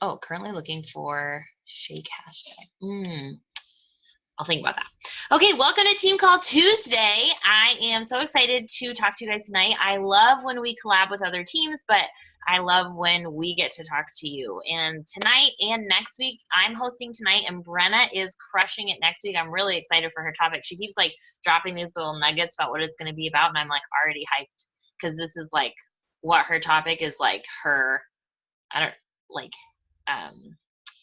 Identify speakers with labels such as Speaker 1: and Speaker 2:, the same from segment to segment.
Speaker 1: Oh, currently looking for shake hashtag. I'll think about that. Okay, welcome to Team Call Tuesday. I am so excited to talk to you guys tonight. I love when we collab with other teams, but I love when we get to talk to you. And tonight and next week, I'm hosting tonight, and Brenna is crushing it next week. I'm really excited for her topic. She keeps like dropping these little nuggets about what it's going to be about, and I'm like already hyped because this is like what her topic is, like her, I don't like, um,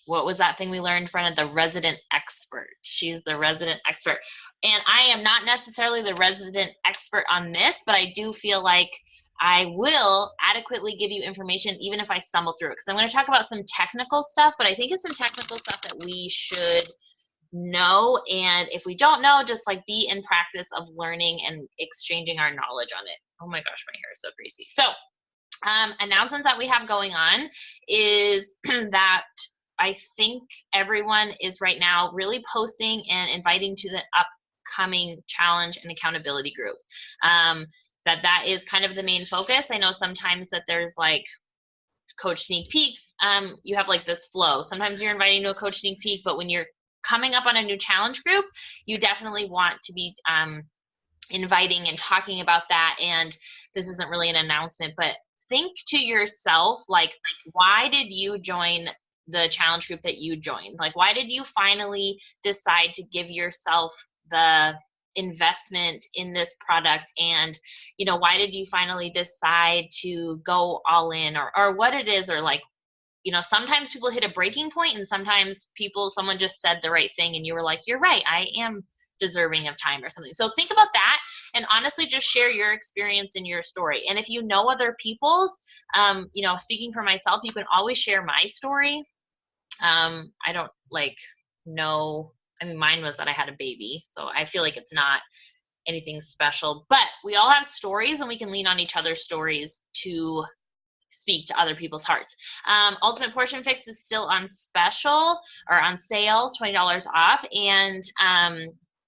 Speaker 1: what was that thing we learned, Brenna? The resident expert. She's the resident expert. And I am not necessarily the resident expert on this, but I do feel like I will adequately give you information even if I stumble through it. Because I'm going to talk about some technical stuff, but I think it's some technical stuff that we should know. And if we don't know, just like be in practice of learning and exchanging our knowledge on it. Oh my gosh, my hair is so greasy. So announcements that we have going on is that I think everyone is right now really posting and inviting to the upcoming challenge and accountability group. That is kind of the main focus. I know sometimes that there's like coach sneak peeks. You have like this flow. Sometimes you're inviting to a coach sneak peek, but when you're coming up on a new challenge group, you definitely want to be inviting and talking about that. And this isn't really an announcement, but think to yourself, like, why did you join the challenge group that you joined? Like, why did you finally decide to give yourself the investment in this product? And, you know, why did you finally decide to go all in, or what it is, or like, you know, sometimes people hit a breaking point, and sometimes someone just said the right thing and you were like, you're right, I am deserving of time or something. So think about that, and honestly just share your experience and your story. And if you know other people's, you know, speaking for myself, you can always share my story. I don't like know, I mean, mine was that I had a baby, so I feel like it's not anything special, but we all have stories and we can lean on each other's stories to speak to other people's hearts. Ultimate Portion Fix is still on special or on sale, $20 off. And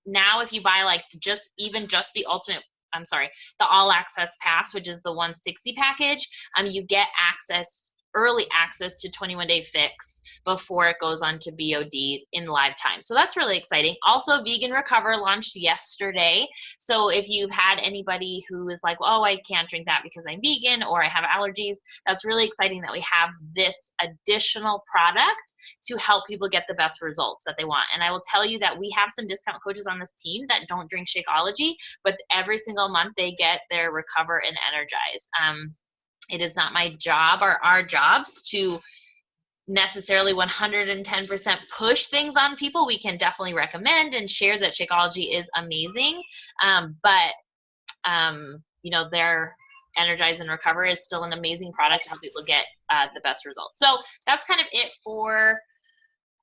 Speaker 1: now if you buy like just the ultimate, the all access pass, which is the 160 package, you get early access to 21-day fix before it goes on to BOD in live time. So that's really exciting. Also, Vegan Recover launched yesterday. So if you've had anybody who is like, oh, I can't drink that because I'm vegan or I have allergies, that's really exciting that we have this additional product to help people get the best results that they want. And I will tell you that we have some discount coaches on this team that don't drink Shakeology, but every single month they get their Recover and Energize. It is not my job or our jobs to necessarily 110% push things on people. We can definitely recommend and share that Shakeology is amazing, but you know, their Energize and Recover is still an amazing product to help people get the best results. So that's kind of it for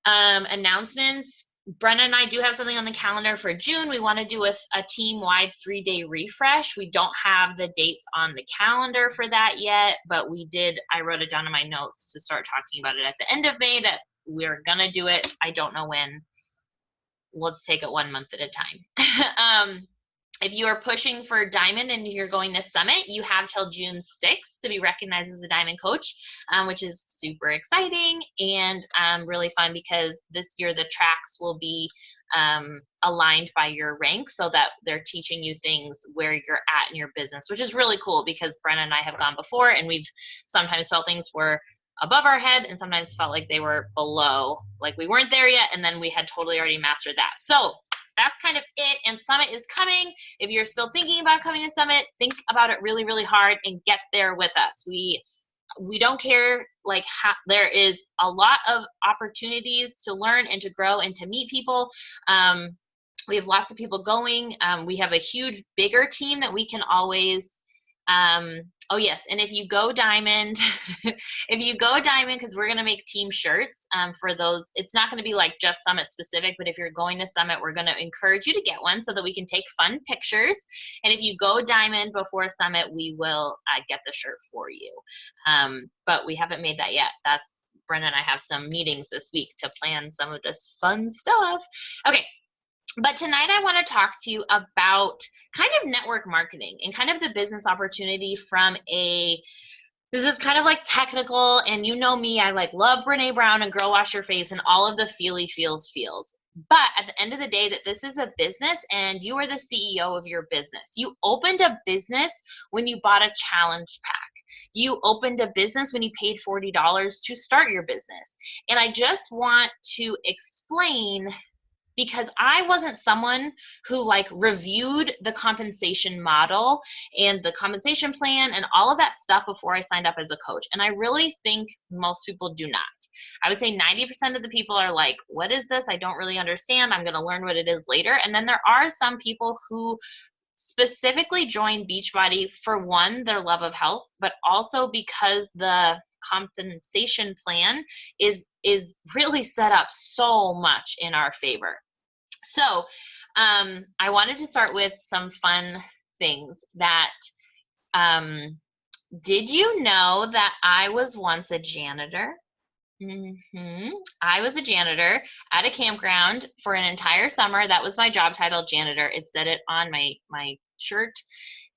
Speaker 1: announcements. Brenna and I do have something on the calendar for June. We want to do a team-wide 3-day refresh. We don't have the dates on the calendar for that yet, but I wrote it down in my notes to start talking about it at the end of May that we're going to do it. I don't know when. Let's take it 1 month at a time. If you are pushing for Diamond and you're going to Summit, you have till June 6th to be recognized as a Diamond coach, which is super exciting and really fun because this year the tracks will be aligned by your rank so that they're teaching you things where you're at in your business, which is really cool because Brenna and I have gone before and we've sometimes felt things were above our head and sometimes felt like they were below, like we weren't there yet, and then we had totally already mastered that. So that's kind of it, and Summit is coming. If you're still thinking about coming to Summit, think about it really, really hard and get there with us. We don't care, like, there is a lot of opportunities to learn and to grow and to meet people. We have lots of people going. We have a huge, bigger team that we can always oh yes, and if you go Diamond, because we're going to make team shirts for those. It's not going to be like just Summit specific, but if you're going to Summit, we're going to encourage you to get one so that we can take fun pictures. And if you go Diamond before Summit, we will get the shirt for you. But we haven't made that yet. Brenna and I have some meetings this week to plan some of this fun stuff. Okay. But tonight I want to talk to you about kind of network marketing and kind of the business opportunity from a This is kind of like technical, and you know me, I like love Brene Brown and Girl Wash Your Face and all of the feely feels. But at the end of the day, that this is a business and you are the CEO of your business. You opened a business when you bought a challenge pack. You opened a business when you paid $40 to start your business. And I just want to explain, because I wasn't someone who like reviewed the compensation model and the compensation plan and all of that stuff before I signed up as a coach. And I really think most people do not. I would say 90% of the people are like, what is this? I don't really understand. I'm going to learn what it is later. And then there are some people who specifically join Beachbody for, one, their love of health, but also because the compensation plan is really set up so much in our favor. So I wanted to start with some fun things that, did you know that I was once a janitor? I was a janitor at a campground for an entire summer. That was my job title, janitor. It said it on my shirt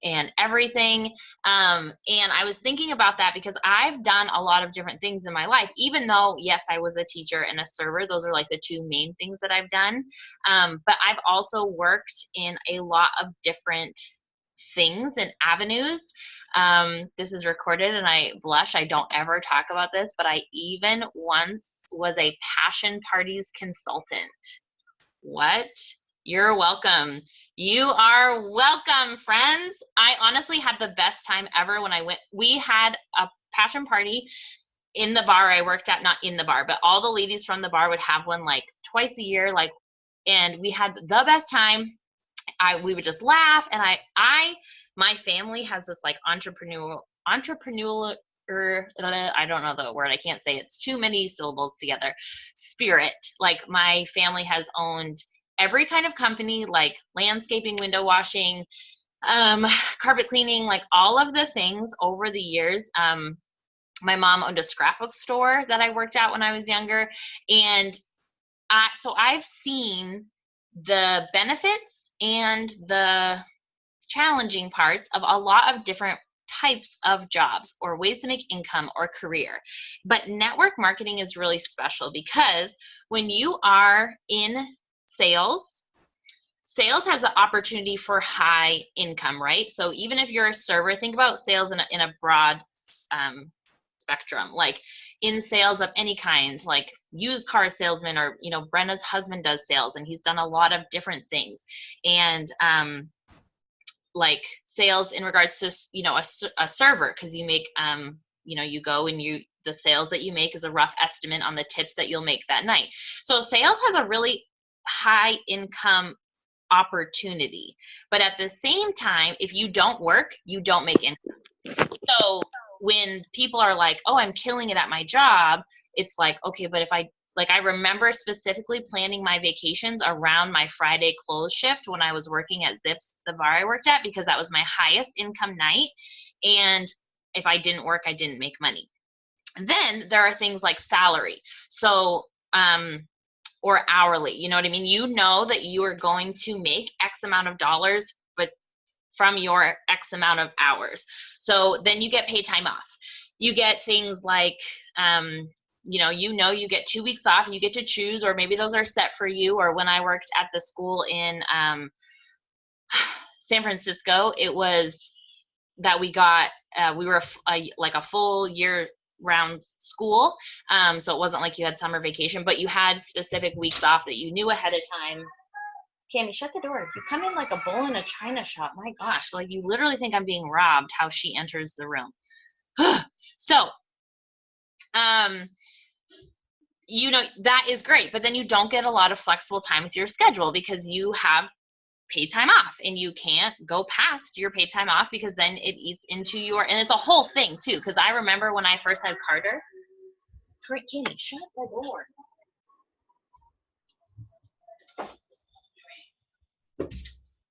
Speaker 1: and everything. And I was thinking about that because I've done a lot of different things in my life, even though, yes, I was a teacher and a server. Those are like the two main things that I've done. But I've also worked in a lot of different things and avenues. This is recorded and I blush. I don't ever talk about this, but I even once was a passion parties consultant. What? You're welcome. You are welcome, friends. I honestly had the best time ever when I went. We had a passion party in the bar I worked at, not in the bar, but all the ladies from the bar would have one like twice a year, and we had the best time. We would just laugh, and my family has this like entrepreneurial, I don't know the word, I can't say, it's too many syllables together, spirit. Like my family has owned every kind of company, like landscaping, window washing, carpet cleaning, like all of the things over the years. My mom owned a scrapbook store that I worked at when I was younger. And so I've seen the benefits and the challenging parts of a lot of different types of jobs or ways to make income or career. But network marketing is really special because when you are in sales has the opportunity for high income, right? So even if you're a server, think about sales in a broad spectrum, like in sales of any kind, like used car salesman, or, you know, Brenna's husband does sales and he's done a lot of different things. And like sales in regards to, you know, a server, because you make, you know, you go and the sales that you make is a rough estimate on the tips that you'll make that night. So sales has a really high income opportunity, but at the same time, if you don't work, you don't make income. So when people are like, oh, I'm killing it at my job, it's like, okay, but if I remember specifically planning my vacations around my Friday close shift when I was working at Zips, the bar I worked at, because that was my highest income night. And if I didn't work, I didn't make money. Then there are things like salary. So, or hourly, you know what I mean? You know that you are going to make X amount of dollars, but from your X amount of hours. So then you get paid time off. You get things like, you get 2 weeks off, you get to choose, or maybe those are set for you. Or when I worked at the school in San Francisco, it was that we got, we were like a full year round school. So it wasn't like you had summer vacation, but you had specific weeks off that you knew ahead of time. Cami, shut the door. You come in like a bull in a china shop. My gosh, like you literally think I'm being robbed how she enters the room. So, you know, that is great, but then you don't get a lot of flexible time with your schedule because you have paid time off and you can't go past your paid time off because then it eats into and it's a whole thing too. Cause I remember when I first had Carter, great, Kimmy, shut the door.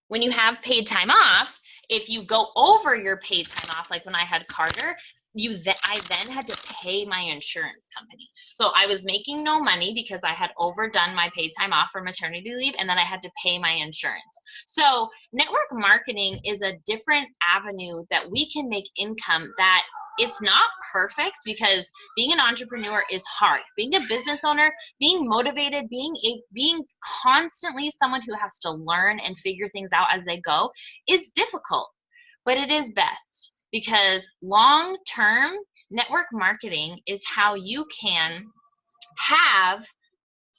Speaker 1: When you have paid time off, if you go over your paid time off, like when I had Carter, I then had to pay my insurance company. So I was making no money because I had overdone my paid time off for maternity leave, and then I had to pay my insurance. So network marketing is a different avenue that we can make income that it's not perfect because being an entrepreneur is hard. Being a business owner, being motivated, being constantly someone who has to learn and figure things out as they go is difficult, but it is best because long-term network marketing is how you can have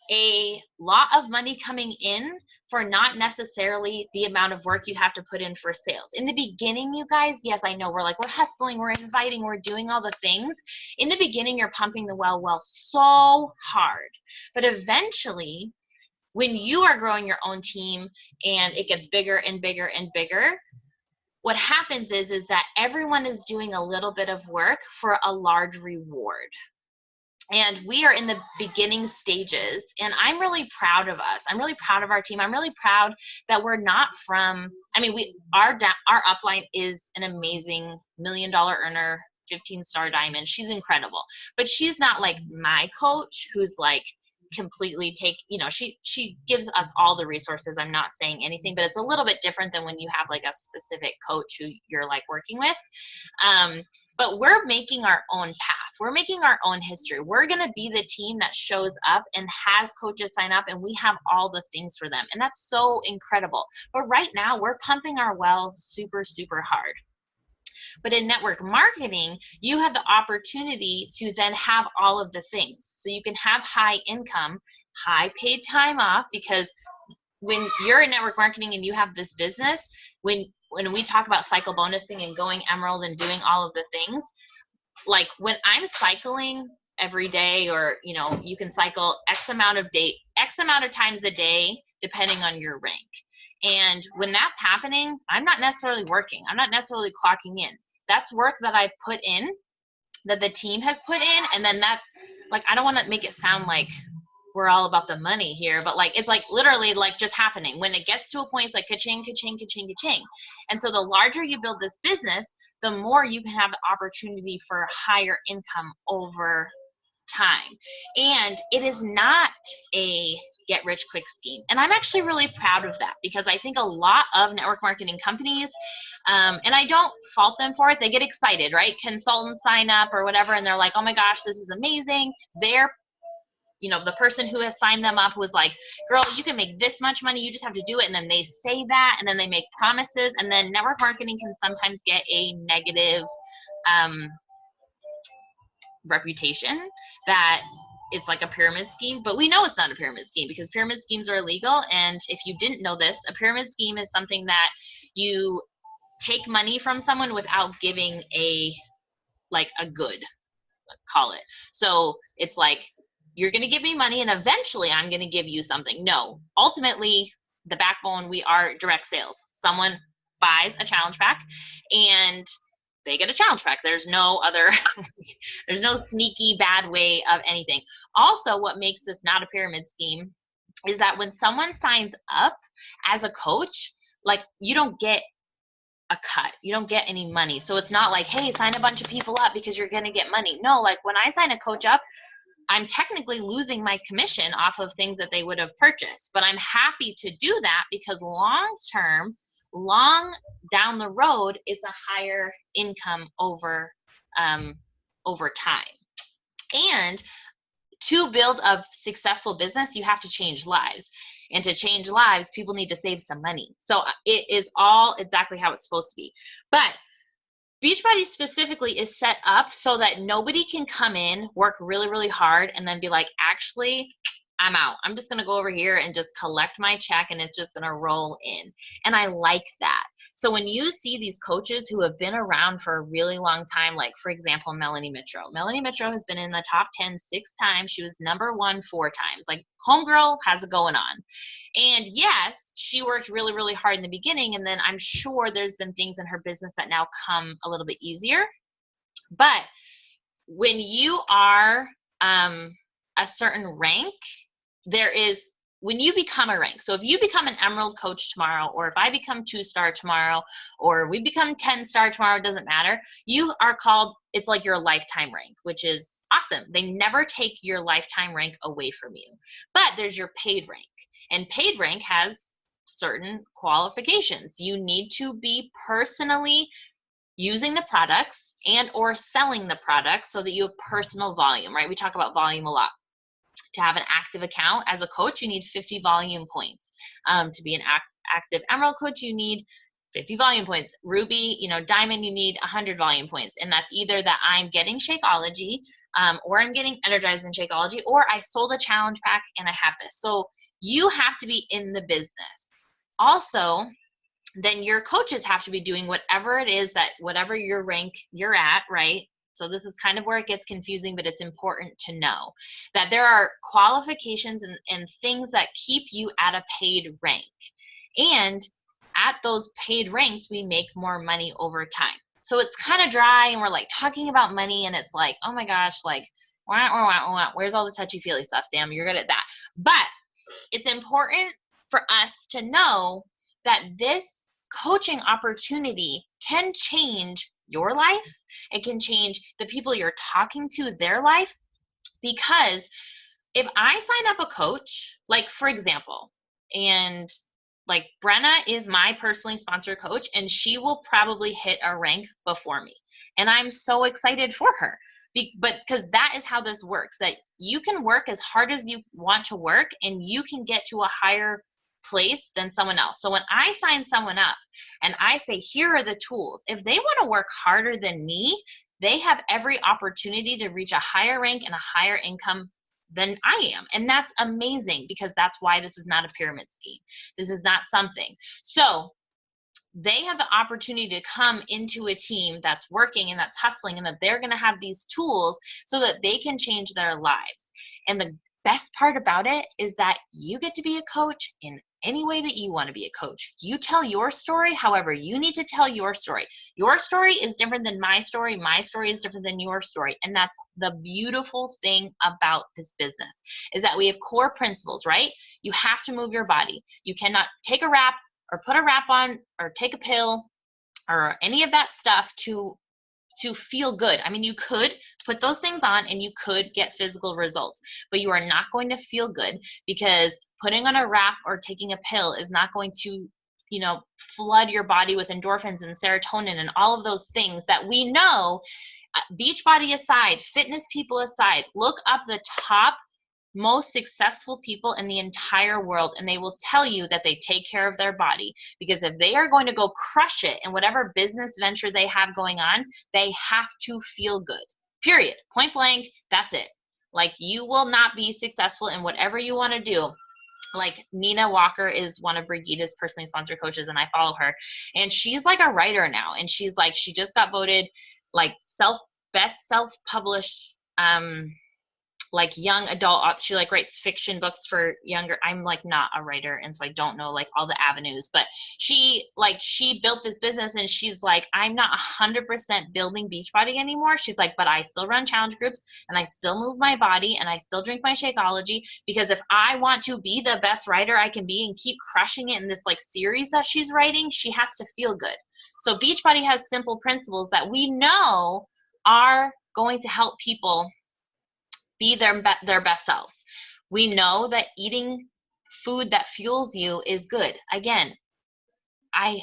Speaker 1: a lot of money coming in for not necessarily the amount of work you have to put in for sales. In the beginning, you guys, yes, I know we're hustling, we're inviting, we're doing all the things. In the beginning, you're pumping the well so hard. But eventually, when you are growing your own team and it gets bigger and bigger and bigger, what happens is that everyone is doing a little bit of work for a large reward. And we are in the beginning stages, and I'm really proud of us. I'm really proud of our team. I'm really proud that we're not from, I mean, our upline is an amazing $1 million earner, 15-star diamond. She's incredible, but she's not like my coach who's like completely she gives us all the resources. I'm not saying anything, but it's a little bit different than when you have like a specific coach who you're like working with. But we're making our own path. We're making our own history. We're going to be the team that shows up and has coaches sign up, and we have all the things for them. And that's so incredible. But right now, we're pumping our well super, super hard. But in network marketing, you have the opportunity to then have all of the things. So you can have high income, high paid time off, because when you're in network marketing and you have this business, when we talk about cycle bonusing and going emerald and doing all of the things, like when I'm cycling every day, or you can cycle X amount of times a day depending on your rank. And when that's happening, I'm not necessarily working. I'm not necessarily clocking in. That's work that I put in, that the team has put in, and then that's like, I don't want to make it sound like we're all about the money here, but like it's like literally like just happening. When it gets to a point, it's like ka-ching, ka-ching, ka-ching, ka-ching. And so the larger you build this business, the more you can have the opportunity for higher income over time. And it is not a get rich quick scheme. And I'm actually really proud of that, because I think a lot of network marketing companies, and I don't fault them for it, they get excited, right? Consultants sign up or whatever, and they're like, oh my gosh, this is amazing. The person who has signed them up was like, girl, you can make this much money, you just have to do it. And then they say that, and then they make promises, and then network marketing can sometimes get a negative reputation that it's like a pyramid scheme. But we know it's not a pyramid scheme, because pyramid schemes are illegal. And if you didn't know this, a pyramid scheme is something that you take money from someone without giving a good, call it. So it's like, you're going to give me money and eventually I'm going to give you something. No, ultimately the backbone, we are direct sales. Someone buys a challenge pack and they get a challenge pack. There's no other, there's no sneaky bad way of anything. Also, what makes this not a pyramid scheme is that when someone signs up as a coach, like, you don't get a cut. You don't get any money. So it's not like, hey, sign a bunch of people up because you're going to get money. No, like when I sign a coach up, I'm technically losing my commission off of things that they would have purchased. But I'm happy to do that because long down the road, it's a higher income over time. And to build a successful business, you have to change lives. And to change lives, people need to save some money. So it is all exactly how it's supposed to be. But Beachbody specifically is set up so that nobody can come in, work really, really hard, and then be like, actually, I'm out. I'm just going to go over here and just collect my check, and it's just going to roll in. And I like that. So when you see these coaches who have been around for a really long time, like, for example, Melanie Mitro. Melanie Mitro has been in the top 10 6 times. She was #1 4 times. Like, homegirl has it going on. And yes, she worked really, really hard in the beginning, and then I'm sure there's been things in her business that now come a little bit easier. But when you are a certain rank, when you become a rank, so if you become an emerald coach tomorrow, or if I become 2-star tomorrow, or we become 10-star tomorrow, it doesn't matter. You are called, it's like your lifetime rank, which is awesome. They never take your lifetime rank away from you. But there's your paid rank, and paid rank has certain qualifications. You need to be personally using the products and or selling the products so that you have personal volume, right? We talk about volume a lot. To have an active account as a coach, you need 50 volume points. To be an active Emerald coach, you need 50 volume points. Ruby, Diamond, you need 100 volume points. And that's either that I'm getting Shakeology, or I'm getting energized in Shakeology, or I sold a challenge pack and I have this. So you have to be in the business. Also, then your coaches have to be doing whatever it is that whatever your rank you're at, right? So this is kind of where it gets confusing, but it's important to know that there are qualifications and things that keep you at a paid rank. And at those paid ranks, we make more money over time. So it's kind of dry and we're like talking about money and it's like, oh my gosh, like, wah, wah, wah, wah. Where's all the touchy-feely stuff, Sam? You're good at that. But it's important for us to know that this coaching opportunity can change your life. It can change the people you're talking to, their life. Because if I sign up a coach, like for example, and like Brenna is my personally sponsored coach, and she will probably hit a rank before me. And I'm so excited for her. But because that is how this works, that you can work as hard as you want to work and you can get to a higher place than someone else. So when I sign someone up and I say, here are the tools, if they want to work harder than me, they have every opportunity to reach a higher rank and a higher income than I am. And that's amazing, because that's why this is not a pyramid scheme. This is not something. So they have the opportunity to come into a team that's working and that's hustling, and that they're going to have these tools so that they can change their lives. And the best part about it is that you get to be a coach in any way that you want to be a coach. You tell your story however you need to tell your story. Your story is different than my story. My story is different than your story. And that's the beautiful thing about this business, is that we have core principles, right? You have to move your body. You cannot take a wrap or put a wrap on or take a pill or any of that stuff to feel good. I mean, you could put those things on and you could get physical results, but you are not going to feel good, because putting on a wrap or taking a pill is not going to, flood your body with endorphins and serotonin and all of those things that we know. Beachbody aside, fitness people aside, look up the top most successful people in the entire world, and they will tell you that they take care of their body, because if they are going to go crush it in whatever business venture they have going on, they have to feel good, period, point blank. That's it. Like, you will not be successful in whatever you want to do. Like, Nina Walker is one of Brigida's personally sponsored coaches, and I follow her, and she's like a writer now, and she's like, she just got voted like best self-published like young adult. She like writes fiction books for younger. I'm like not a writer, and so I don't know like all the avenues, but she built this business, and she's like, I'm not 100% building Beachbody anymore. She's like, but I still run challenge groups and I still move my body and I still drink my Shakeology, because if I want to be the best writer I can be and keep crushing it in this like series that she's writing, she has to feel good. So Beachbody has simple principles that we know are going to help people be their best selves. We know that eating food that fuels you is good. Again, I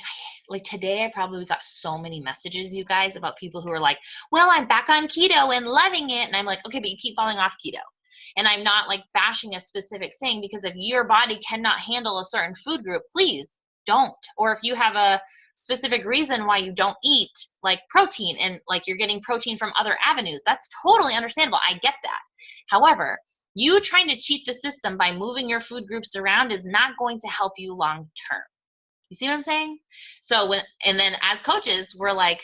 Speaker 1: like today I probably got so many messages, you guys, about people who are like, well, I'm back on keto and loving it. And I'm like, okay, but you keep falling off keto. And I'm not like bashing a specific thing, because if your body cannot handle a certain food group, please don't. Or if you have a specific reason why you don't eat like protein, and like you're getting protein from other avenues, that's totally understandable. I get that. However, you trying to cheat the system by moving your food groups around is not going to help you long term. You see what I'm saying? So and then as coaches, we're like,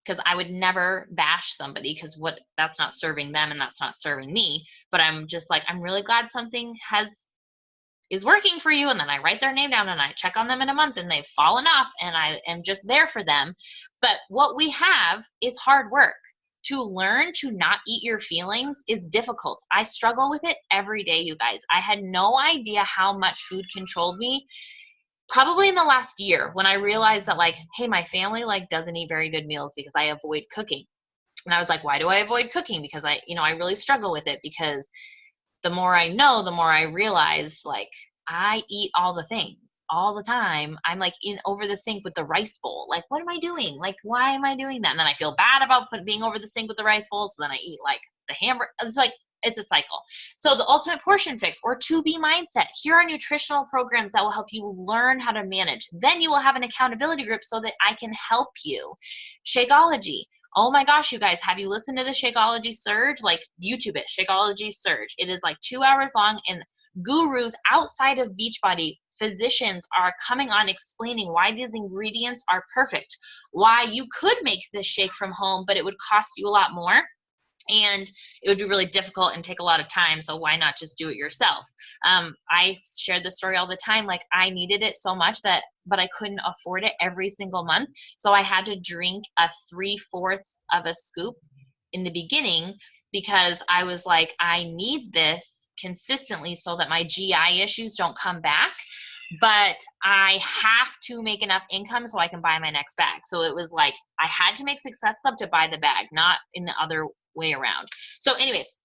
Speaker 1: because I would never bash somebody, because that's not serving them and that's not serving me. But I'm just like, I'm really glad something is working for you, and then I write their name down and I check on them in a month and they've fallen off and I am just there for them. But what we have is hard work. To learn to not eat your feelings is difficult. I struggle with it every day, you guys. I had no idea how much food controlled me probably in the last year, when I realized that like, hey, my family like doesn't eat very good meals because I avoid cooking. And I was like, why do I avoid cooking? Because I really struggle with it, because the more I know, the more I realize like I eat all the things. all the time, I'm like in over the sink with the rice bowl. Like, what am I doing? Like, why am I doing that? And then I feel bad about being over the sink with the rice bowl. So then I eat like the hamburger. It's like, it's a cycle. So the ultimate portion fix, or 2B mindset. Here are nutritional programs that will help you learn how to manage. Then you will have an accountability group so that I can help you. Shakeology. Oh my gosh, you guys, have you listened to the Shakeology Surge? Like, YouTube it, Shakeology Surge. It is like 2 hours long, and gurus outside of Beachbody, physicians, are coming on explaining why these ingredients are perfect, why you could make this shake from home, but it would cost you a lot more. And it would be really difficult and take a lot of time. So why not just do it yourself? I share this story all the time. Like, I needed it so much but I couldn't afford it every single month. So I had to drink a 3/4 of a scoop in the beginning, because I was like, I need this consistently so that my GI issues don't come back. But I have to make enough income so I can buy my next bag. So it was like, I had to make Success Club to buy the bag, not in the other way around. So anyways,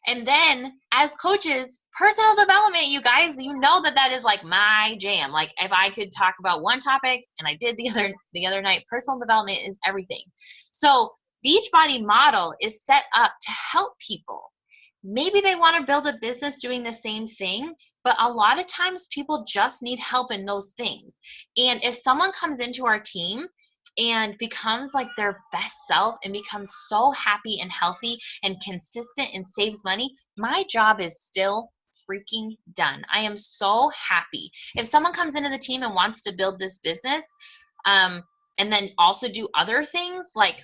Speaker 1: and then as coaches, personal development, you guys, you know that is like my jam. Like, if I could talk about one topic, and I did the other night, personal development is everything. So Beachbody model is set up to help people. Maybe they want to build a business doing the same thing, but a lot of times people just need help in those things. And if someone comes into our team and becomes like their best self and becomes so happy and healthy and consistent and saves money, my job is still freaking done. I am so happy. If someone comes into the team and wants to build this business, and then also do other things, like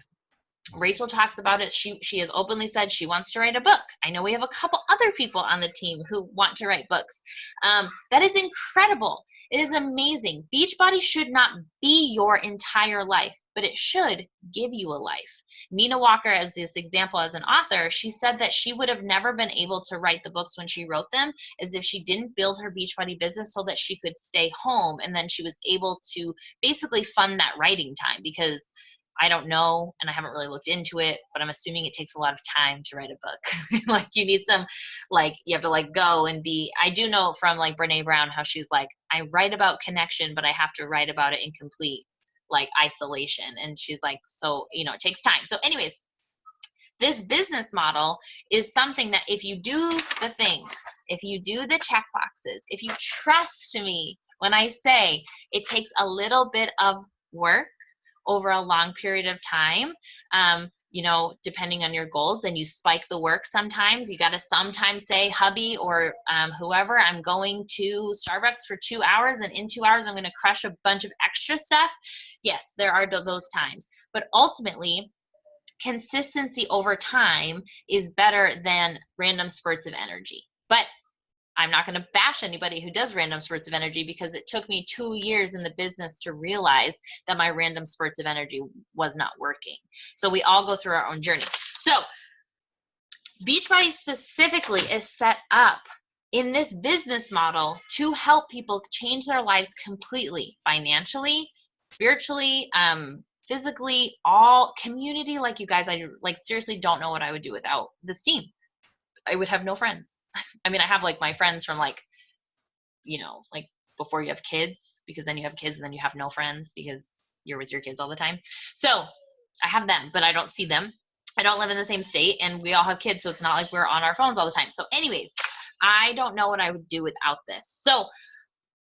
Speaker 1: Rachel talks about it. She has openly said she wants to write a book. I know we have a couple other people on the team who want to write books. That is incredible. It is amazing. Beachbody should not be your entire life, but it should give you a life. Nina Walker, as this example as an author, she said that she would have never been able to write the books when she wrote them as if she didn't build her Beachbody business so that she could stay home, and then she was able to basically fund that writing time, because I don't know, and I haven't really looked into it, but I'm assuming it takes a lot of time to write a book. Like, you need some, like, you have to like go and be, I do know from like Brene Brown how she's like, I write about connection, but I have to write about it in complete like isolation. And she's like, so, you know, it takes time. So anyways, this business model is something that if you do the things, if you do the check boxes, if you trust me when I say it takes a little bit of work over a long period of time, you know, depending on your goals, then you spike the work sometimes. You got to sometimes say, hubby or whoever, I'm going to Starbucks for 2 hours, and in 2 hours, I'm going to crush a bunch of extra stuff. Yes, there are those times. But ultimately, consistency over time is better than random spurts of energy. But I'm not going to bash anybody who does random spurts of energy, because it took me 2 years in the business to realize that my random spurts of energy was not working. So we all go through our own journey. So Beachbody specifically is set up in this business model to help people change their lives completely, financially, spiritually, physically, all community. Like, you guys, I like seriously don't know what I would do without this team. I would have no friends. I mean, I have like my friends from like, you know, like before you have kids, because then you have kids and then you have no friends because you're with your kids all the time. So I have them, but I don't see them. I don't live in the same state, and we all have kids. So it's not like we're on our phones all the time. So anyways, I don't know what I would do without this. So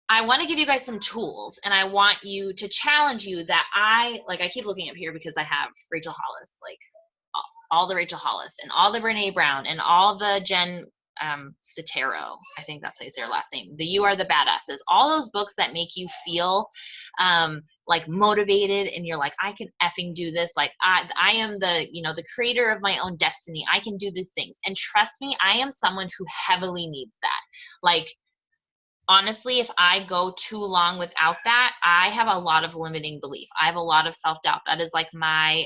Speaker 1: I want to give you guys some tools, and I want you to challenge you that I keep looking up here because I have Rachel Hollis, like all the Rachel Hollis and all the Brene Brown and all the Jen Sincero, I think that's how you say her last name, the You Are the Badasses, all those books that make you feel like motivated, and you're like, I can effing do this. Like, I am the, you know, the creator of my own destiny. I can do these things. And trust me, I am someone who heavily needs that. Like, honestly, if I go too long without that, I have a lot of limiting belief. I have a lot of self-doubt. That is like my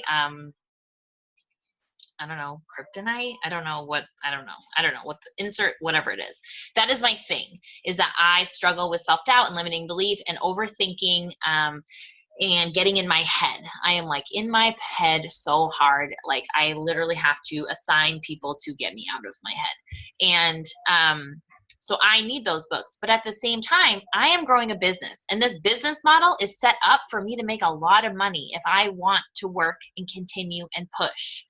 Speaker 1: I don't know, kryptonite. I don't know what the insert, whatever it is. That is my thing, is that I struggle with self-doubt and limiting belief and overthinking, and getting in my head. I am like in my head so hard. Like, I literally have to assign people to get me out of my head. And, So I need those books. But at the same time, I am growing a business, and this business model is set up for me to make a lot of money if I want to work and continue and push.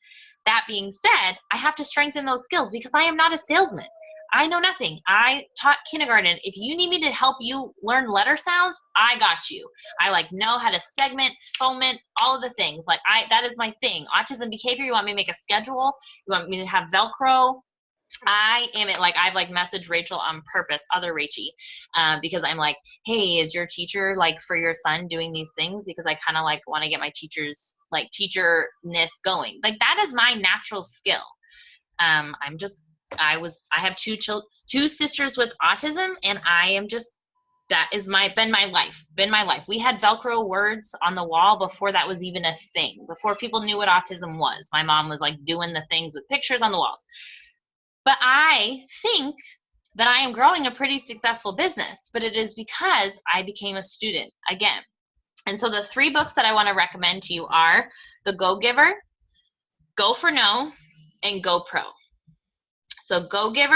Speaker 1: That being said, I have to strengthen those skills because I am not a salesman. I know nothing. I taught kindergarten. If you need me to help you learn letter sounds, I got you. I know how to segment, foment, all of the things. That is my thing. Autism behavior, you want me to make a schedule? You want me to have Velcro? I am it. I've messaged Rachel on purpose, other Rachie, because I'm like, hey, is your teacher for your son doing these things? Because I kind of want to get my teachers teacherness going. That is my natural skill. I have two sisters with autism, and I am just, that is been my life. We had Velcro words on the wall before that was even a thing, before people knew what autism was. My mom was doing the things with pictures on the walls. But I think that I am growing a pretty successful business, but it is because I became a student again. And so the 3 books that I want to recommend to you are The Go Giver, Go for No, and Go Pro. So Go Giver,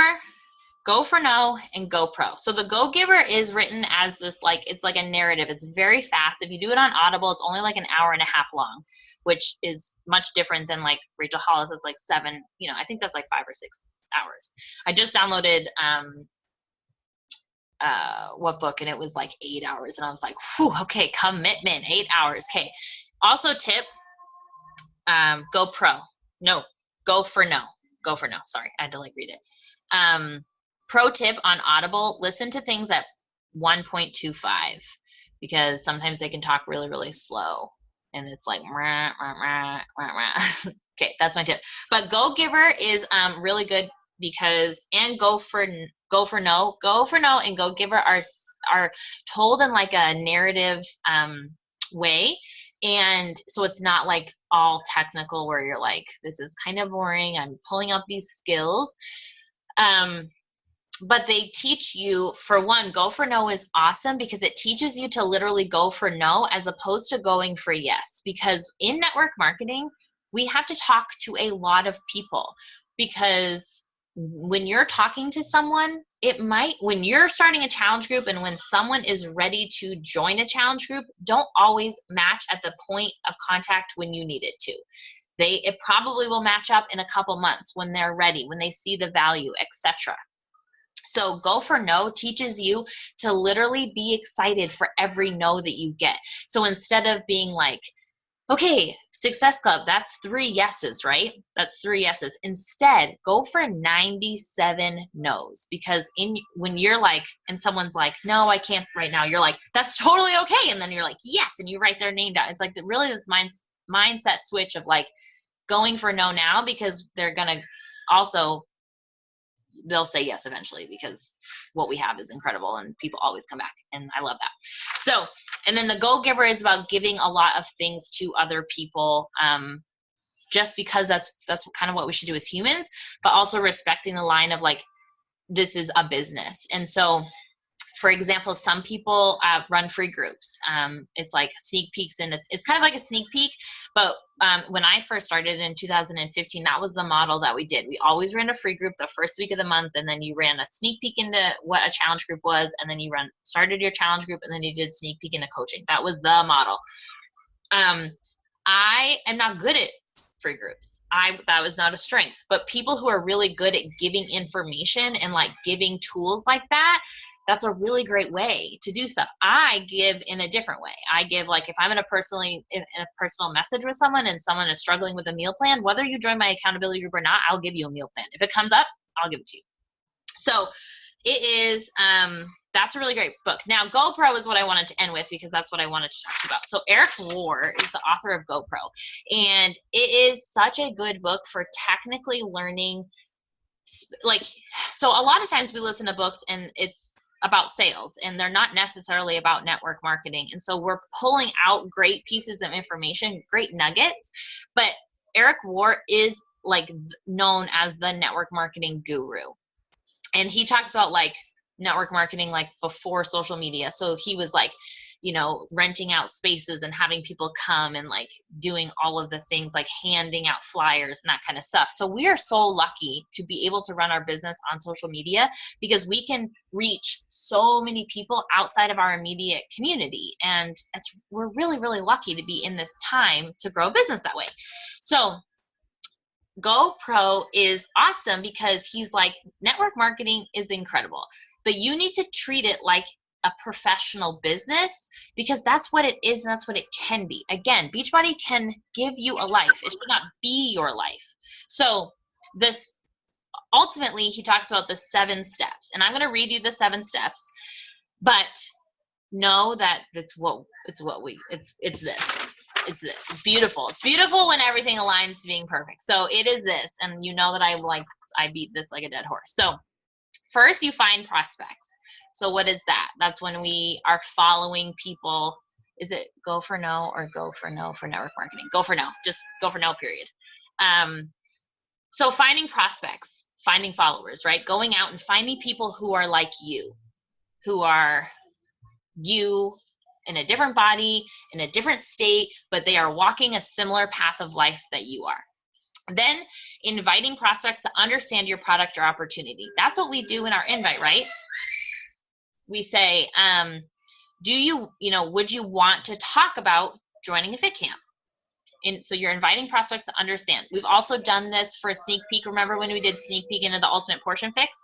Speaker 1: Go for No, and Go Pro. So the Go Giver is written as this, it's like a narrative. It's very fast. If you do it on Audible, it's only an hour and a half long, which is much different than Rachel Hollis. It's 7, I think that's 5 or 6 hours. I just downloaded what book, and it was 8 hours, and I was like, whew, okay, commitment, 8 hours. Okay. Also tip, Go Pro. No, Go for No. Go for No. Sorry, I had to read it. Pro tip on Audible, listen to things at 1.25, because sometimes they can talk really, really slow, and it's rah, rah, rah, rah, rah. Okay, that's my tip. But Go Giver is really good because, and Go for No, and Go Giver are told in a narrative way. And so it's not all technical where you're this is kind of boring, I'm pulling up these skills. But they teach you, for one, Go for No is awesome because it teaches you to literally go for no as opposed to going for yes. Because in network marketing, we have to talk to a lot of people, because when you're talking to someone, when you're starting a challenge group and when someone is ready to join a challenge group, don't always match at the point of contact when you need it to. It probably will match up in a couple months when they're ready, when they see the value, etc. So Go for No teaches you to literally be excited for every no that you get. So instead of being okay, Success Club, that's 3 yeses, right? That's 3 yeses. Instead, go for 97 no's, because when you're and someone's no, I can't right now, you're that's totally okay. And then you're yes, and you write their name down. It's really this mindset switch of going for no now, because they're going to also, they'll say yes eventually, because what we have is incredible and people always come back, and I love that. So, and then the Go Giver is about giving a lot of things to other people, just because that's kind of what we should do as humans, but also respecting the line of this is a business. And so, for example, some people run free groups. It's sneak peeks, and it's kind of like a sneak peek. But when I first started in 2015, that was the model that we did. We always ran a free group the first week of the month, and then you ran a sneak peek into what a challenge group was, and then you started your challenge group, and then you did sneak peek into coaching. That was the model. I am not good at free groups. That was not a strength. But people who are really good at giving information and giving tools like that, that's a really great way to do stuff. I give in a different way. I give if I'm in a personal message with someone and someone is struggling with a meal plan, whether you join my accountability group or not, I'll give you a meal plan. If it comes up, I'll give it to you. So it is, that's a really great book. Now, GoPro is what I wanted to end with, because that's what I wanted to talk to you about. So Eric Rohr is the author of GoPro, and it is such a good book for technically learning. So a lot of times we listen to books and it's about sales, and they're not necessarily about network marketing. And so we're pulling out great pieces of information, great nuggets, but Eric Rohr is known as the network marketing guru. And he talks about network marketing before social media. So he was renting out spaces and having people come and like doing all of the things like handing out flyers and that kind of stuff. So we are so lucky to be able to run our business on social media because we can reach so many people outside of our immediate community. And we're really, really lucky to be in this time to grow a business that way. So GoPro is awesome because he's like, network marketing is incredible, but you need to treat it like a professional business because that's what it is and that's what it can be. Again, Beachbody can give you a life. It should not be your life. So this ultimately, he talks about the 7 steps, and I'm going to read you the 7 steps, but know that it's this. It's this. It's beautiful. It's beautiful when everything aligns to being perfect. So it is this, and you know that I beat this like a dead horse. So first you find prospects. So what is that? That's when we are following people. Is it go for no or go for no for network marketing? Go for no. Just go for no, period. So finding prospects, finding followers, right? Going out and finding people who are like you, who are you in a different body, in a different state, but they are walking a similar path of life that you are. Then inviting prospects to understand your product or opportunity. That's what we do in our invite, right? We say, would you want to talk about joining a fit camp? And so you're inviting prospects to understand. We've also done this for a sneak peek. Remember when we did sneak peek into the Ultimate Portion Fix?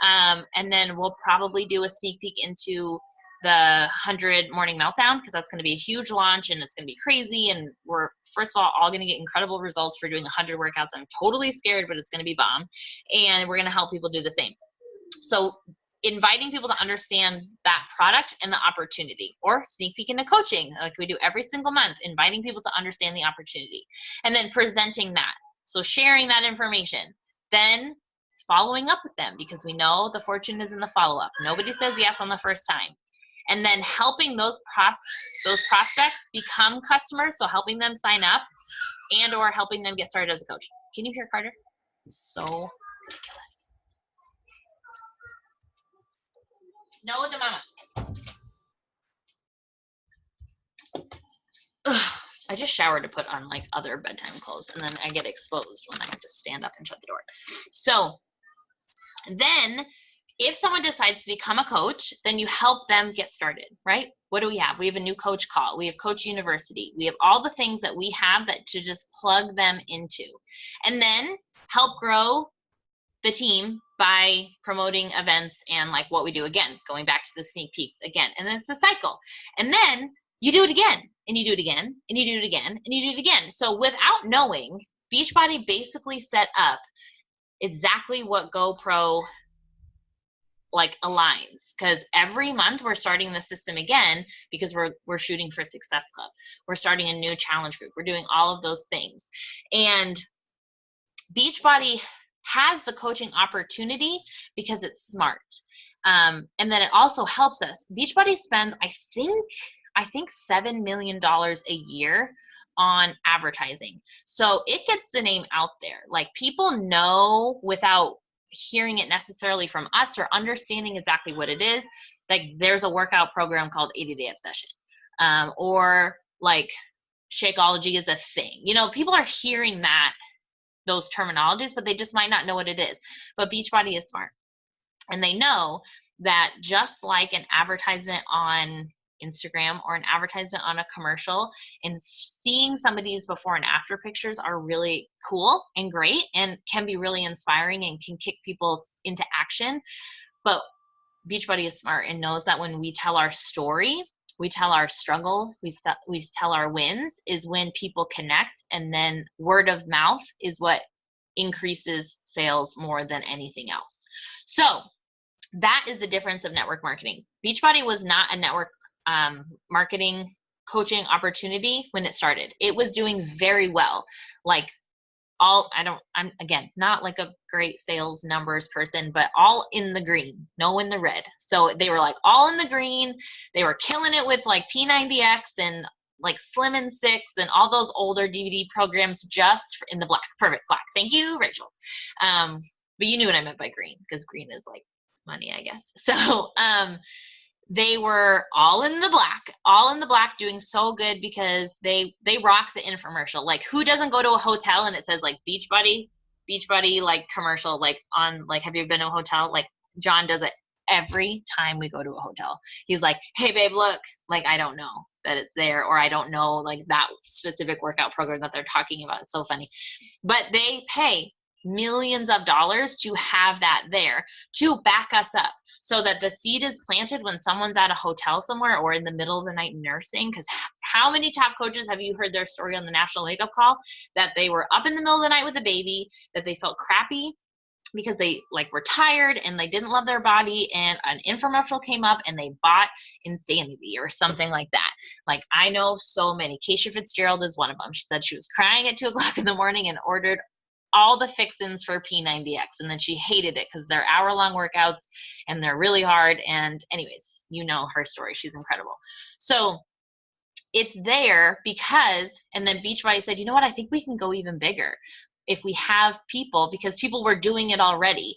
Speaker 1: And then we'll probably do a sneak peek into the 100 Morning Meltdown because that's going to be a huge launch and it's going to be crazy. And we're, first of all going to get incredible results for doing 100 workouts. I'm totally scared, but it's going to be bomb. And we're going to help people do the same. So inviting people to understand that product and the opportunity, or sneak peek into coaching like we do every single month, inviting people to understand the opportunity and then presenting that. So sharing that information, then following up with them because we know the fortune is in the follow-up. Nobody says yes on the first time. And then helping those prospects become customers, so helping them sign up and or helping them get started as a coach. Can you hear Carter? It's so ridiculous. No to mama. Ugh, I just showered to put on like other bedtime clothes and then I get exposed when I have to stand up and shut the door. So then if someone decides to become a coach, then you help them get started, right? What do we have? We have a new coach call. We have Coach University. We have all the things that we have that to just plug them into. And then help grow the team by promoting events and like what we do again, going back to the sneak peeks again. And then it's the cycle. And then you do it again, and you do it again, and you do it again, and you do it again. So without knowing, Beachbody basically set up exactly what GoPro like aligns, because every month we're starting the system again because we're shooting for Success Club. We're starting a new challenge group. We're doing all of those things. And Beachbody has the coaching opportunity because it's smart. And then it also helps us. Beachbody spends, I think $7 million a year on advertising. So it gets the name out there. Like people know without hearing it necessarily from us or understanding exactly what it is. Like there's a workout program called 80-Day Obsession, or like Shakeology is a thing. People are hearing those terminologies, but they just might not know what it is. But Beachbody is smart, and they know that just like an advertisement on Instagram or an advertisement on a commercial, and seeing somebody's before and after pictures are really cool and great and can be really inspiring and can kick people into action. But Beachbody is smart and knows that when we tell our story, we tell our struggle, we tell our wins, is when people connect, and then word of mouth is what increases sales more than anything else. So that is the difference of network marketing. Beachbody was not a network marketing coaching opportunity when it started. It was doing very well. Like I'm again, not like a great sales numbers person, but all in the green, no in the red. So they were like all in the green. They were killing it with like P90X and like Slim and Six and all those older DVD programs just in the black. Perfect black. Thank you, Rachel. But you knew what I meant by green, because green is like money, I guess. So they were all in the black, doing so good because they rock the infomercial. Like, who doesn't go to a hotel and it says like Beachbody like commercial, like on, like, have you been to a hotel? Like, John does it every time we go to a hotel. He's like, hey babe, look, like, I don't know that it's there, or I don't know like that specific workout program that they're talking about. It's so funny. But they pay millions of dollars to have that there to back us up, so that the seed is planted when someone's at a hotel somewhere or in the middle of the night nursing. Because how many top coaches have you heard their story on the National Wake Up Call, that they were up in the middle of the night with a baby, that they felt crappy because they like were tired and they didn't love their body, and an infomercial came up and they bought Insanity or something like that. Like, I know so many. Keisha Fitzgerald is one of them. She said she was crying at 2 o'clock in the morning and ordered all the fixins for P90X, and then she hated it because they're hour-long workouts and they're really hard. And anyways, you know her story. She's incredible. So it's there because, and then Beachbody said, you know what, I think we can go even bigger if we have people, because people were doing it already.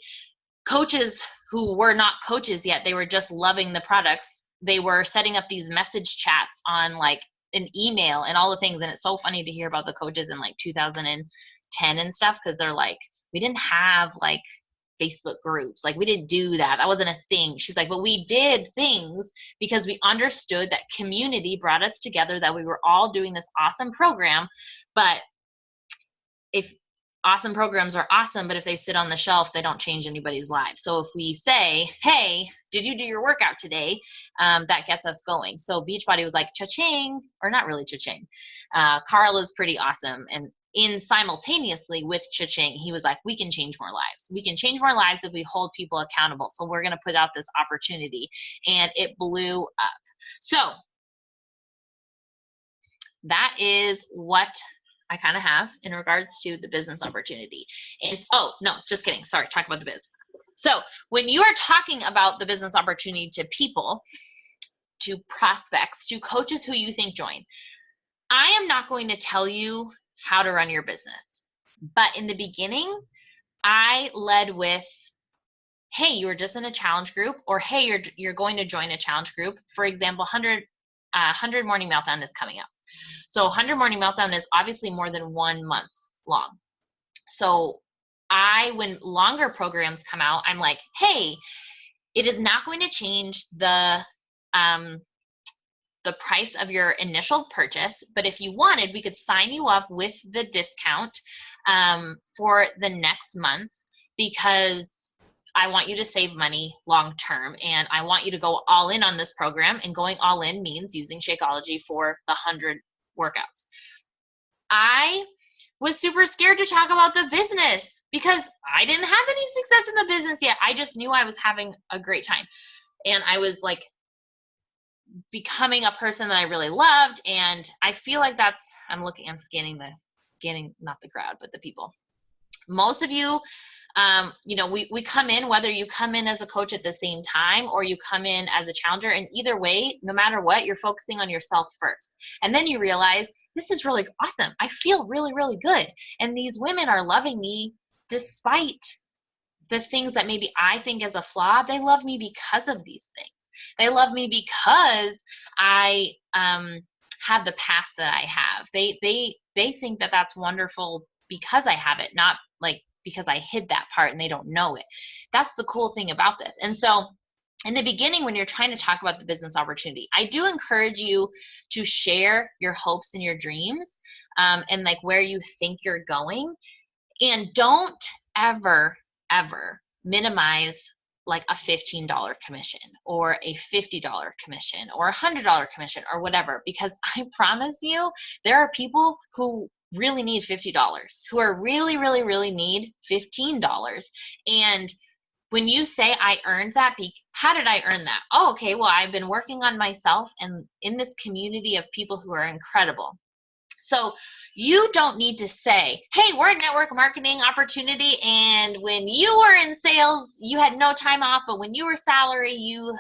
Speaker 1: Coaches who were not coaches yet, they were just loving the products. They were setting up these message chats on like an email and all the things. And it's so funny to hear about the coaches in like 2010 and stuff, because they're like, we didn't have like Facebook groups. Like, we didn't do that. That wasn't a thing. She's like, but we did things because we understood that community brought us together, that we were all doing this awesome program. But if awesome programs are awesome, but if they sit on the shelf, they don't change anybody's lives. So if we say, hey, did you do your workout today? That gets us going. So Beachbody was like, cha-ching, or not really cha-ching. Carl is pretty awesome. And in simultaneously with cha-ching, he was like, we can change more lives. We can change more lives if we hold people accountable. So we're going to put out this opportunity, and it blew up. So that is what I kind of have in regards to the business opportunity. And oh, no, just kidding. Sorry, talk about the biz. So when you are talking about the business opportunity to people, to prospects, to coaches who you think join, I am not going to tell you how to run your business. But in the beginning, I led with, hey, you were just in a challenge group, or hey, you're going to join a challenge group. For example, 100 Morning Meltdown is coming up. So 100 Morning Meltdown is obviously more than 1 month long. So when longer programs come out, I'm like, hey, it is not going to change the price of your initial purchase, but if you wanted, we could sign you up with the discount for the next month, because I want you to save money long term, and I want you to go all in on this program. And going all in means using Shakeology for the 100 workouts. I was super scared to talk about the business because I didn't have any success in the business yet. I just knew I was having a great time, and I was like becoming a person that I really loved. And I feel like I'm scanning not the crowd, but the people. Most of you, we come in, whether you come in as a coach at the same time or you come in as a challenger, and either way, no matter what, you're focusing on yourself first. And then you realize, this is really awesome. I feel really, really good. And these women are loving me despite the things that maybe I think is a flaw. They love me because of these things. They love me because I have the past that I have. They think that that's wonderful because I have it, not like because I hid that part and they don't know it. That's the cool thing about this. And so in the beginning, when you're trying to talk about the business opportunity, I do encourage you to share your hopes and your dreams and like where you think you're going. And don't ever minimize like a $15 commission or a $50 commission or a $100 commission or whatever, because I promise you, there are people who really need $50, who are really need $15. And when you say I earned that, how did I earn that? Oh, okay, well, I've been working on myself and in this community of people who are incredible. So you don't need to say, hey, we're a network marketing opportunity, and when you were in sales, you had no time off, but when you were salary, you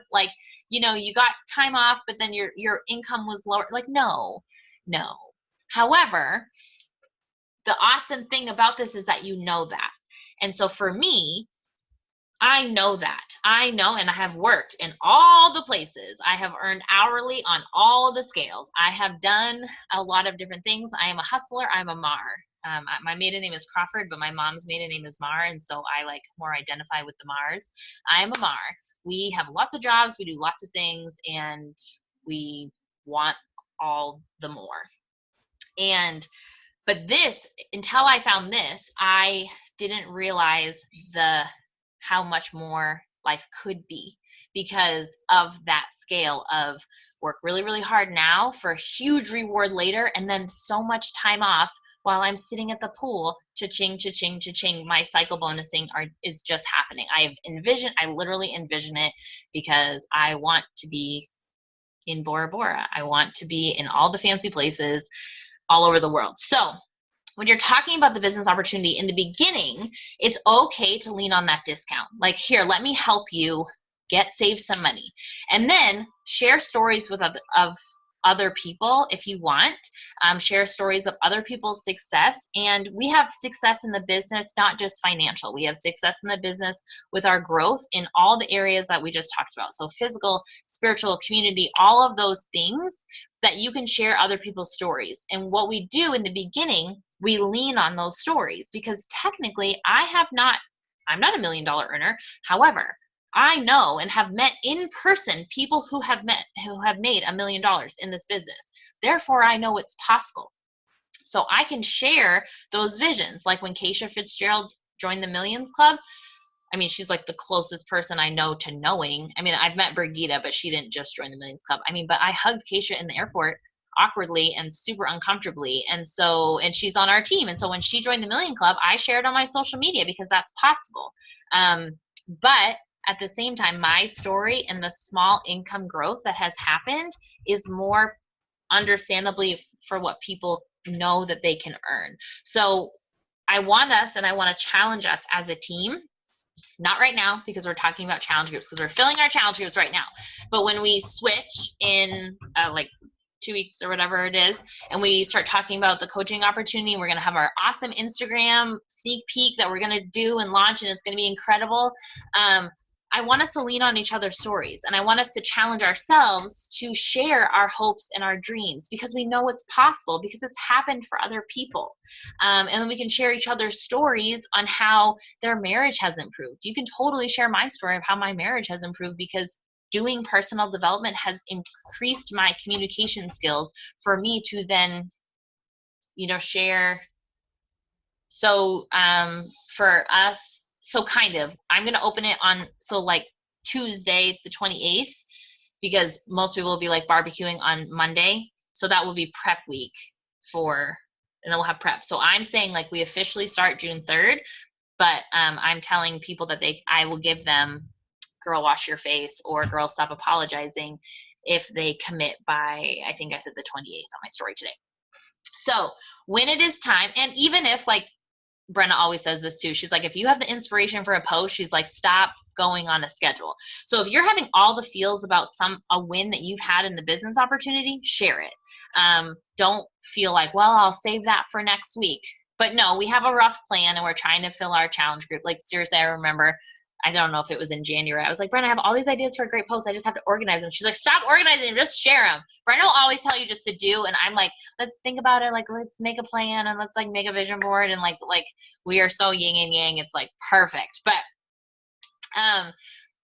Speaker 1: got time off, but then your income was lower. Like, no. However, the awesome thing about this is that you know that. And so for me, I know that. I know, and I have worked in all the places. I have earned hourly on all the scales. I have done a lot of different things. I am a hustler. I'm a Mar. My maiden name is Crawford, but my mom's maiden name is Mar, and so I like more identify with the Mars. I am a Mar. We have lots of jobs. We do lots of things, and we want all the more. But this, until I found this, I didn't realize how much more life could be because of that scale of work really, really hard now for a huge reward later, and then so much time off while I'm sitting at the pool. Cha-ching, cha-ching, cha-ching. My cycle bonusing is just happening. I literally envision it because I want to be in Bora Bora. I want to be in all the fancy places all over the world. So when you're talking about the business opportunity in the beginning, it's okay to lean on that discount. Like, here, let me help you save some money. And then share stories with other people if you want. Share stories of other people's success. And we have success in the business, not just financial. We have success in the business with our growth in all the areas that we just talked about. So physical, spiritual, community, all of those things that you can share other people's stories. And what we do in the beginning, we lean on those stories because technically I'm not $1 million earner. However, I know and have met in person people who have made $1 million in this business. Therefore, I know it's possible. So I can share those visions. Like when Keisha Fitzgerald joined the Millions Club, I mean, she's like the closest person I know to knowing. I mean, I've met Brigitte, but she didn't just join the Millions Club. I mean, but I hugged Keisha in the airport awkwardly and super uncomfortably. And she's on our team. And so when she joined the Million Club, I shared on my social media because that's possible. But at the same time, my story and the small income growth that has happened is more understandably for what people know that they can earn. So I want to challenge us as a team. Not right now because we're talking about challenge groups because we're filling our challenge groups right now. But when we switch in like 2 weeks or whatever it is, and we start talking about the coaching opportunity, we're going to have our awesome Instagram sneak peek that we're going to do and launch, and it's going to be incredible. I want us to lean on each other's stories, and I want us to challenge ourselves to share our hopes and our dreams because we know it's possible because it's happened for other people. And then we can share each other's stories on how their marriage has improved. You can totally share my story of how my marriage has improved because doing personal development has increased my communication skills for me to then, share. So for us, I'm going to open it on, like Tuesday, the 28th, because most people will be like barbecuing on Monday. So that will be prep week and then we'll have prep. So I'm saying like we officially start June 3rd, but I'm telling people that I will give them girl wash your face or girl stop apologizing if they commit by, I think I said the 28th on my story today. So when it is time, and even if like Brenna always says this too, she's like, if you have the inspiration for a post, she's like, stop going on a schedule. So if you're having all the feels about a win that you've had in the business opportunity, share it. Don't feel like, well, I'll save that for next week. But no, we have a rough plan and we're trying to fill our challenge group. Like seriously, I remember, I don't know if it was in January, I was like, Brenna, I have all these ideas for a great post. I just have to organize them. She's like, stop organizing them, just share them. Brenna will always tell you just to do. And I'm like, let's think about it. Like, let's make a plan and let's like make a vision board. And like we are so yin and yang. It's like perfect.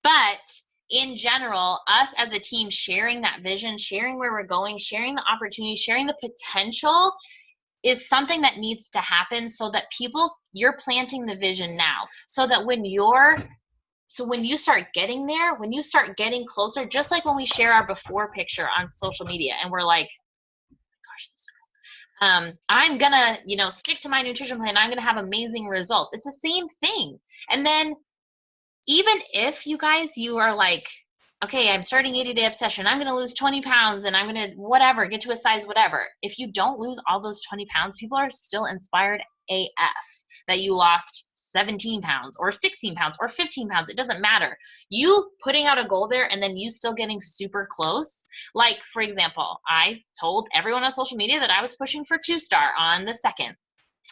Speaker 1: But in general, us as a team sharing that vision, sharing where we're going, sharing the opportunity, sharing the potential is something that needs to happen so that you're planting the vision now so that when you start getting there, when you start getting closer, just like when we share our before picture on social media and we're like, gosh, this girl, I'm gonna, stick to my nutrition plan. I'm gonna have amazing results. It's the same thing. And then even if you are like, okay, I'm starting 80-day obsession. I'm going to lose 20 pounds and I'm going to get to a size whatever. If you don't lose all those 20 pounds, people are still inspired AF that you lost 17 pounds or 16 pounds or 15 pounds. It doesn't matter. You putting out a goal there and then you still getting super close. Like, for example, I told everyone on social media that I was pushing for 2-star on the 2nd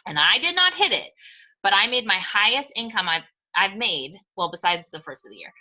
Speaker 1: and I did not hit it, but I made my highest income I've I've made, well, besides the first of the year.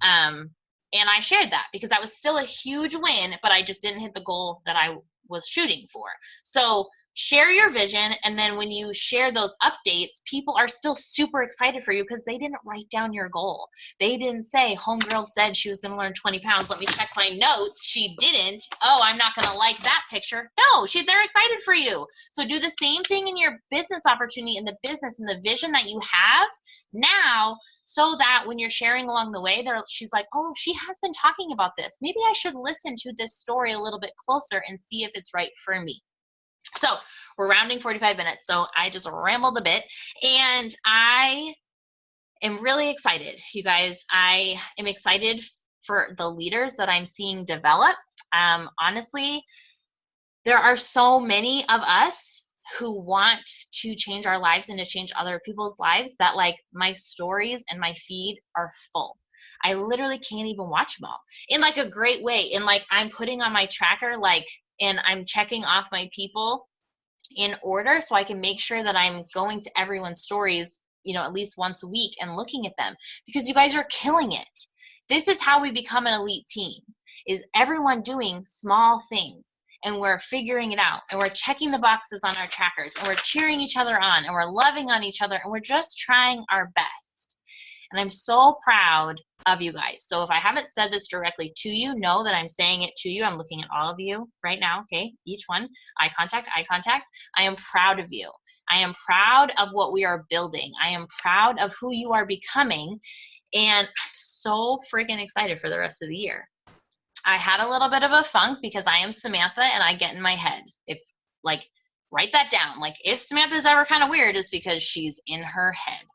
Speaker 1: And I shared that because that was still a huge win, but I just didn't hit the goal that I was shooting for. So share your vision, and then when you share those updates, people are still super excited for you because they didn't write down your goal. They didn't say, homegirl said she was going to learn 20 pounds. Let me check my notes. She didn't. Oh, I'm not going to like that picture. No, they're excited for you. So do the same thing in your business opportunity, in the business, and the vision that you have now, so that when you're sharing along the way, she's like, oh, she has been talking about this. Maybe I should listen to this story a little bit closer and see if it's right for me. So we're rounding 45 minutes, so I just rambled a bit, and I am really excited, you guys. I am excited for the leaders that I'm seeing develop. Honestly, there are so many of us who want to change our lives and to change other people's lives that, like, my stories and my feed are full. I literally can't even watch them all in like a great way. And like, I'm putting on my tracker, like, and I'm checking off my people in order so I can make sure that I'm going to everyone's stories, you know, at least once a week and looking at them, because you guys are killing it. This is how we become an elite team, is everyone doing small things, and we're figuring it out, and we're checking the boxes on our trackers, and we're cheering each other on, and we're loving on each other, and we're just trying our best. And I'm so proud of you guys. So if I haven't said this directly to you, know that I'm saying it to you. I'm looking at all of you right now, okay? Each one, eye contact, eye contact. I am proud of you. I am proud of what we are building. I am proud of who you are becoming. And I'm so freaking excited for the rest of the year. I had a little bit of a funk because I am Samantha and I get in my head. If, like, write that down. Like, if Samantha's ever kind of weird, it's because she's in her head.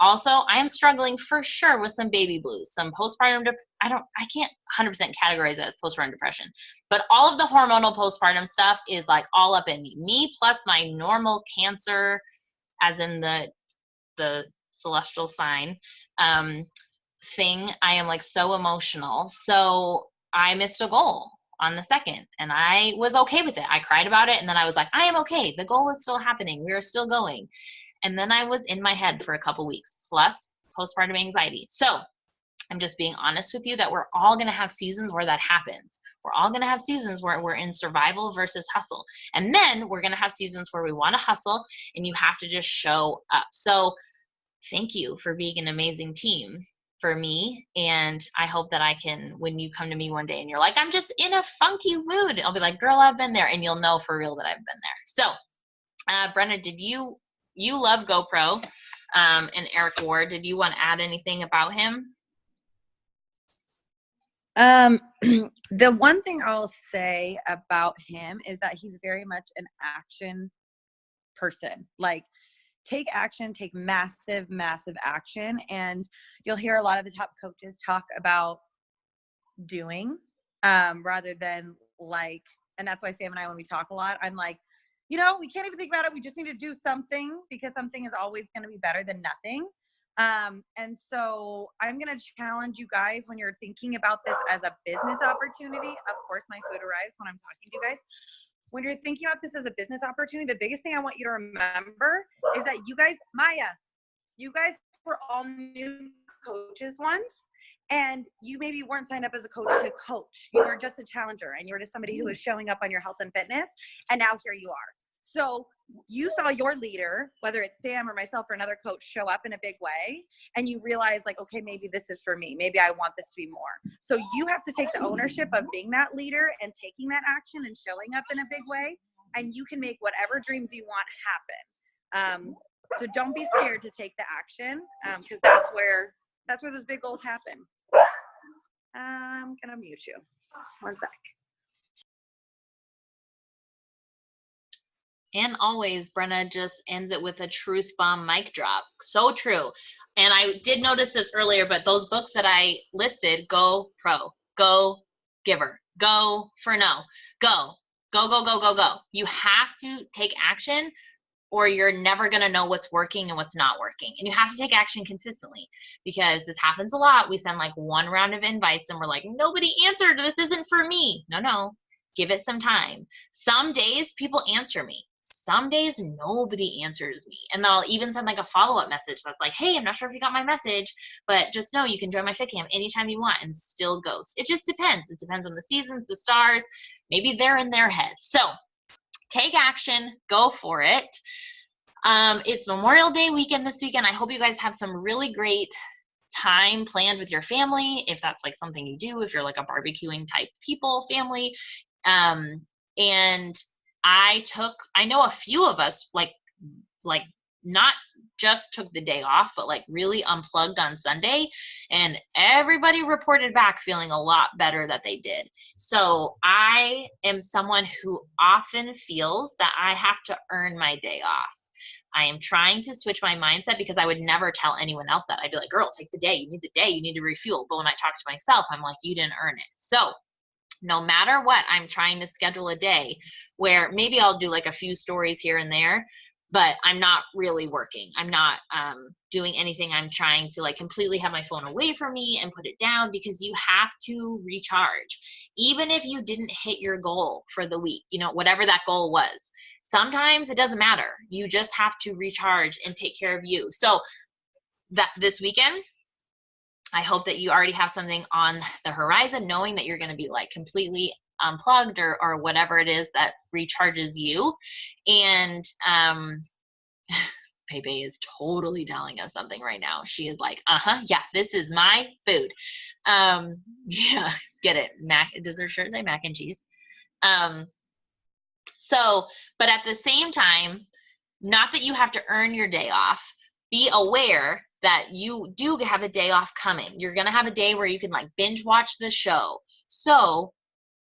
Speaker 1: Also, I am struggling for sure with some baby blues, some postpartum. I can't 100% categorize it as postpartum depression, but all of the hormonal postpartum stuff is like all up in me. Me plus my normal Cancer, as in the celestial sign thing. I am like so emotional. So I missed a goal on the 2nd, and I was okay with it. I cried about it, and then I was like, I am okay. The goal is still happening. We are still going. And then I was in my head for a couple weeks, plus postpartum anxiety. So I'm just being honest with you that we're all going to have seasons where that happens. We're all going to have seasons where we're in survival versus hustle. And then we're going to have seasons where we want to hustle, and you have to just show up. So thank you for being an amazing team for me. And I hope that I can, when you come to me one day and you're like, I'm just in a funky mood, I'll be like, girl, I've been there. And you'll know for real that I've been there. So Brenna, did you love GoPro and Eric Ward. Did you want to add anything about him?
Speaker 2: The one thing I'll say about him is that he's very much an action person. Like, take action, take massive, massive action. And you'll hear a lot of the top coaches talk about doing rather than like, and that's why Sam and I, when we talk a lot, I'm like, you know, we can't even think about it. We just need to do something, because something is always going to be better than nothing. And so I'm going to challenge you guys when you're thinking about this as a business opportunity. Of course, my food arrives when I'm talking to you guys. When you're thinking about this as a business opportunity, the biggest thing I want you to remember is that you guys, Maya, you guys were all new coaches once. And you maybe weren't signed up as a coach to coach. You were just a challenger, and you were just somebody who was showing up on your health and fitness. And now here you are. So you saw your leader, whether it's Sam or myself or another coach, show up in a big way. And you realize, like, okay, maybe this is for me. Maybe I want this to be more. So you have to take the ownership of being that leader and taking that action and showing up in a big way. And you can make whatever dreams you want happen. So don't be scared to take the action, because that's where those big goals happen. I'm going to mute you. One sec.
Speaker 1: And always, Brenna just ends it with a truth bomb mic drop. So true. And I did notice this earlier, but those books that I listed, Go Pro, Go Giver, Go for No, Go. You have to take action, or you're never going to know what's working and what's not working. And you have to take action consistently, because this happens a lot. We send like one round of invites and we're like, nobody answered. This isn't for me. No. Give it some time. Some days people answer me. Some days nobody answers me. And I'll even send like a follow-up message that's like, hey, I'm not sure if you got my message, but just know you can join my fit camp anytime you want, and still ghost. It just depends. It depends on the seasons, the stars. Maybe they're in their head. So take action, go for it. It's Memorial Day weekend this weekend. I hope you guys have some really great time planned with your family, if that's like something you do, if you're like a barbecuing type family. And I know a few of us like not just took the day off, but like really unplugged on Sunday, and everybody reported back feeling a lot better that they did. So I am someone who often feels that I have to earn my day off. I am trying to switch my mindset, because I would never tell anyone else that. I'd be like, girl, take the day. You need the day. You need to refuel. But when I talk to myself, I'm like, you didn't earn it. So no matter what, I'm trying to schedule a day where maybe I'll do like a few stories here and there, but I'm not really working. I'm not doing anything. I'm trying to like completely have my phone away from me and put it down, because you have to recharge. Even if you didn't hit your goal for the week, whatever that goal was, sometimes it doesn't matter. You just have to recharge and take care of you. So that this weekend, I hope that you already have something on the horizon, knowing that you're going to be like completely unplugged or whatever it is that recharges you. And Pepe is totally telling us something right now. She is like, yeah, this is my food. Yeah, get it. Does her shirt say mac and cheese? But at the same time, not that you have to earn your day off. Be aware that you do have a day off coming. You're going to have a day where you can like binge watch the show. So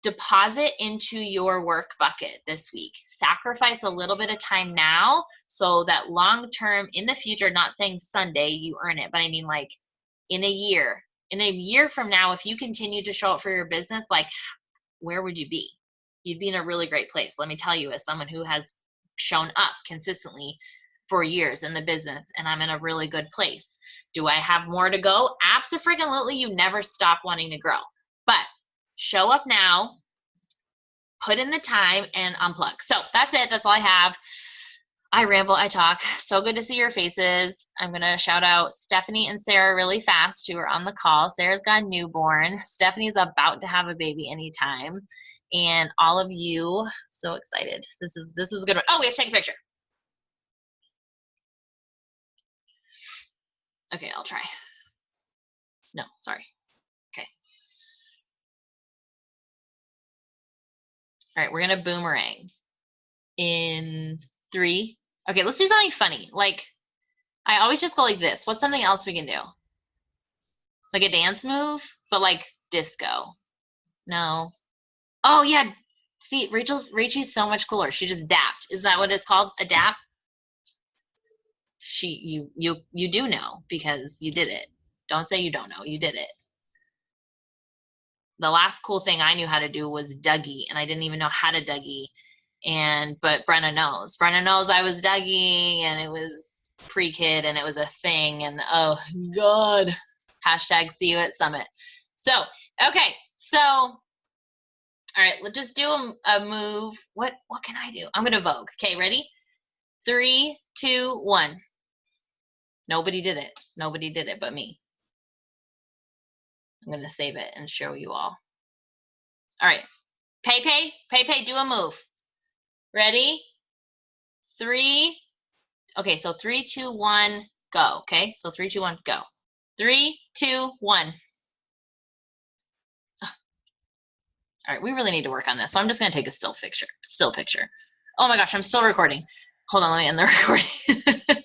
Speaker 1: deposit into your work bucket this week. Sacrifice a little bit of time now, so that long term in the future, not saying Sunday you earn it, but I mean like in a year from now, if you continue to show up for your business, like where would you be? You'd be in a really great place. Let me tell you, as someone who has shown up consistently for years in the business, and I'm in a really good place. Do I have more to go? Abso-freaking-lutely, you never stop wanting to grow. But show up now, put in the time, and unplug. So that's it. That's all I have. I ramble, I talk. So good to see your faces. I'm going to shout out Stephanie and Sarah really fast, who are on the call. Sarah's got a newborn. Stephanie's about to have a baby anytime. And all of you, so excited. This is a good one. Oh, we have to take a picture. Okay, I'll try. No, sorry. Okay. All right, we're going to boomerang in 3. Okay, let's do something funny. Like, I always just go like this. What's something else we can do? Like a dance move, but like disco. No. Oh, yeah. See, Rachel's so much cooler. She just dapped. Is that what it's called? A dap? You do know, because you did it. Don't say you don't know. You did it. The last cool thing I knew how to do was Dougie, and I didn't even know how to Dougie. But Brenna knows. Brenna knows I was Dougie, and it was pre-kid, and it was a thing, and oh God. Hashtag see you at Summit. So, okay. So, all right, let's just do a move. What can I do? I'm gonna Vogue. Okay, ready? 3, 2, 1. Nobody did it. Nobody did it but me. I'm gonna save it and show you all. All right. Pepe, do a move. Ready? 3. Okay, so 3, 2, 1, go. Okay, so 3, 2, 1, go. 3, 2, 1. All right, we really need to work on this. So I'm just gonna take a still picture. Oh my gosh, I'm still recording. Hold on, let me end the recording.